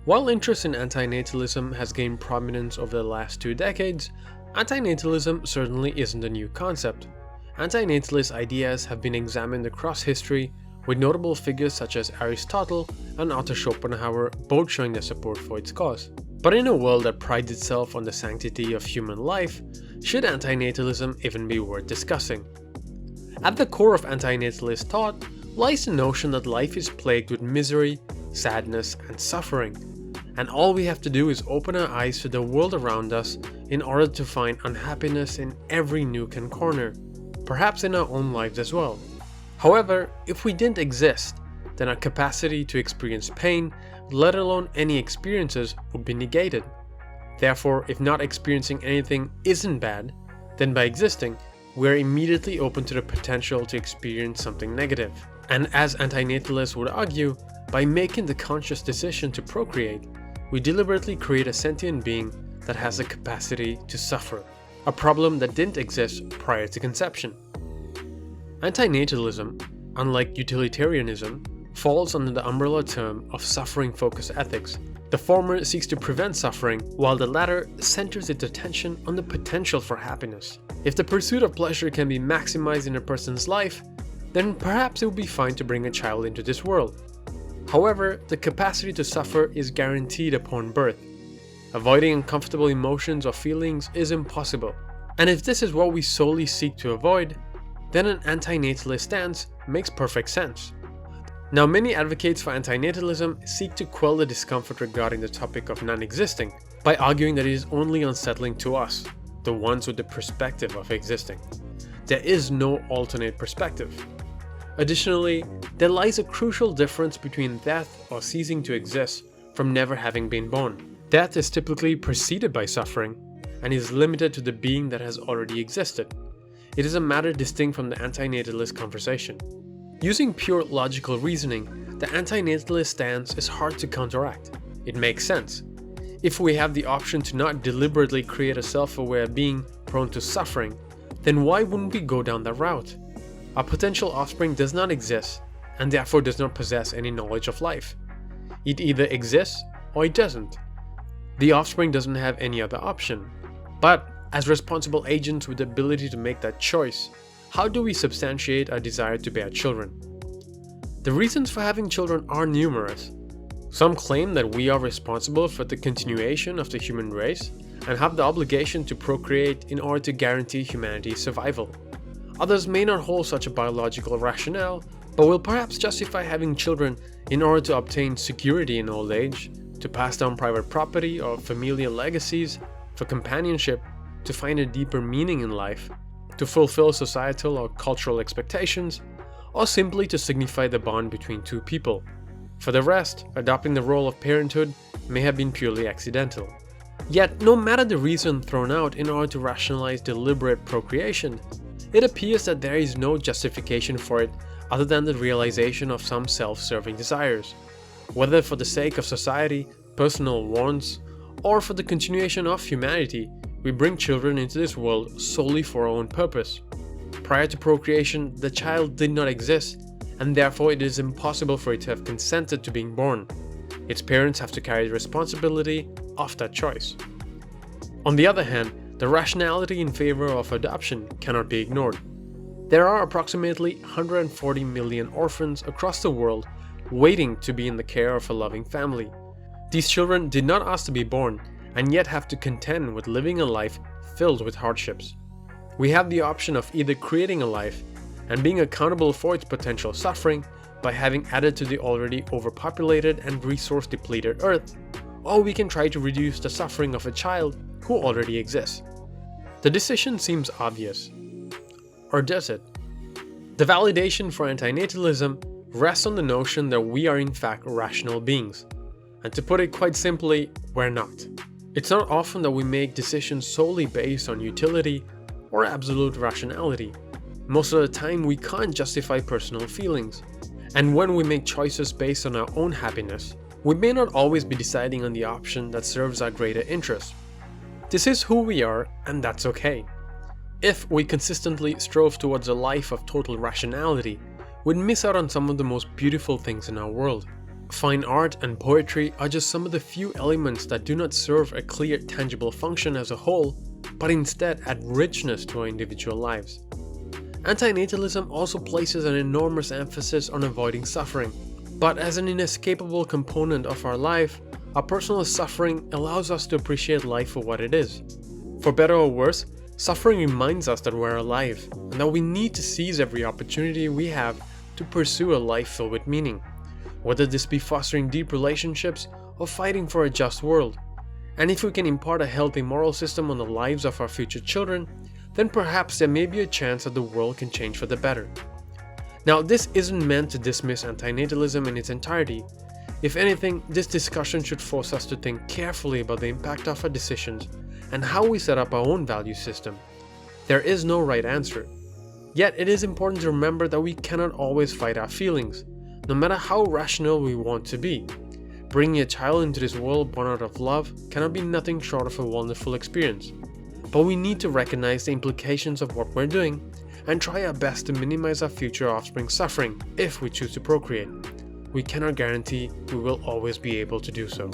While interest in antinatalism has gained prominence over the last 2 decades, antinatalism certainly isn't a new concept. Antinatalist ideas have been examined across history, with notable figures such as Aristotle and Otto Schopenhauer both showing their support for its cause. But in a world that prides itself on the sanctity of human life, should antinatalism even be worth discussing? At the core of antinatalist thought lies the notion that life is plagued with misery, sadness, and suffering, and all we have to do is open our eyes to the world around us in order to find unhappiness in every nook and corner, perhaps in our own lives as well. However, if we didn't exist, then our capacity to experience pain, let alone any experiences, would be negated. Therefore, if not experiencing anything isn't bad, then by existing, we are immediately open to the potential to experience something negative. And as antinatalists would argue, by making the conscious decision to procreate, we deliberately create a sentient being that has the capacity to suffer, a problem that didn't exist prior to conception. Antinatalism, unlike utilitarianism, falls under the umbrella term of suffering-focused ethics. The former seeks to prevent suffering, while the latter centers its attention on the potential for happiness. If the pursuit of pleasure can be maximized in a person's life, then perhaps it would be fine to bring a child into this world. However, the capacity to suffer is guaranteed upon birth. Avoiding uncomfortable emotions or feelings is impossible. And if this is what we solely seek to avoid, then an antinatalist stance makes perfect sense. Now, many advocates for antinatalism seek to quell the discomfort regarding the topic of non-existing by arguing that it is only unsettling to us, the ones with the perspective of existing. There is no alternate perspective. Additionally, there lies a crucial difference between death or ceasing to exist from never having been born. Death is typically preceded by suffering and is limited to the being that has already existed. It is a matter distinct from the antinatalist conversation. Using pure logical reasoning, the antinatalist stance is hard to counteract. It makes sense. If we have the option to not deliberately create a self-aware being prone to suffering, then why wouldn't we go down that route? Our potential offspring does not exist, and therefore does not possess any knowledge of life. It either exists or it doesn't. The offspring doesn't have any other option. But as responsible agents with the ability to make that choice, how do we substantiate our desire to bear children? The reasons for having children are numerous. Some claim that we are responsible for the continuation of the human race and have the obligation to procreate in order to guarantee humanity's survival. Others may not hold such a biological rationale, but will perhaps justify having children in order to obtain security in old age, to pass down private property or familial legacies, for companionship, to find a deeper meaning in life, to fulfill societal or cultural expectations, or simply to signify the bond between two people. For the rest, adopting the role of parenthood may have been purely accidental. Yet, no matter the reason thrown out in order to rationalize deliberate procreation, it appears that there is no justification for it other than the realization of some self-serving desires. Whether for the sake of society, personal wants, or for the continuation of humanity, we bring children into this world solely for our own purpose. Prior to procreation, the child did not exist, and therefore it is impossible for it to have consented to being born. Its parents have to carry the responsibility of that choice. On the other hand, the rationality in favor of adoption cannot be ignored. There are approximately 140 million orphans across the world waiting to be in the care of a loving family. These children did not ask to be born, and yet have to contend with living a life filled with hardships. We have the option of either creating a life and being accountable for its potential suffering by having added to the already overpopulated and resource-depleted Earth, or we can try to reduce the suffering of a child who already exists. The decision seems obvious. Or does it? The validation for antinatalism rests on the notion that we are in fact rational beings. And to put it quite simply, we're not. It's not often that we make decisions solely based on utility or absolute rationality. Most of the time we can't justify personal feelings. And when we make choices based on our own happiness, we may not always be deciding on the option that serves our greater interest. This is who we are, and that's okay. If we consistently strove towards a life of total rationality, we'd miss out on some of the most beautiful things in our world. Fine art and poetry are just some of the few elements that do not serve a clear, tangible function as a whole, but instead add richness to our individual lives. Antinatalism also places an enormous emphasis on avoiding suffering, but as an inescapable component of our life, our personal suffering allows us to appreciate life for what it is. For better or worse, suffering reminds us that we're alive, and that we need to seize every opportunity we have to pursue a life filled with meaning, whether this be fostering deep relationships or fighting for a just world. And if we can impart a healthy moral system on the lives of our future children, then perhaps there may be a chance that the world can change for the better. Now, this isn't meant to dismiss antinatalism in its entirety. If anything, this discussion should force us to think carefully about the impact of our decisions and how we set up our own value system. There is no right answer. Yet it is important to remember that we cannot always fight our feelings, no matter how rational we want to be. Bringing a child into this world born out of love cannot be nothing short of a wonderful experience. But we need to recognize the implications of what we're doing and try our best to minimize our future offspring's suffering if we choose to procreate. We cannot guarantee we will always be able to do so.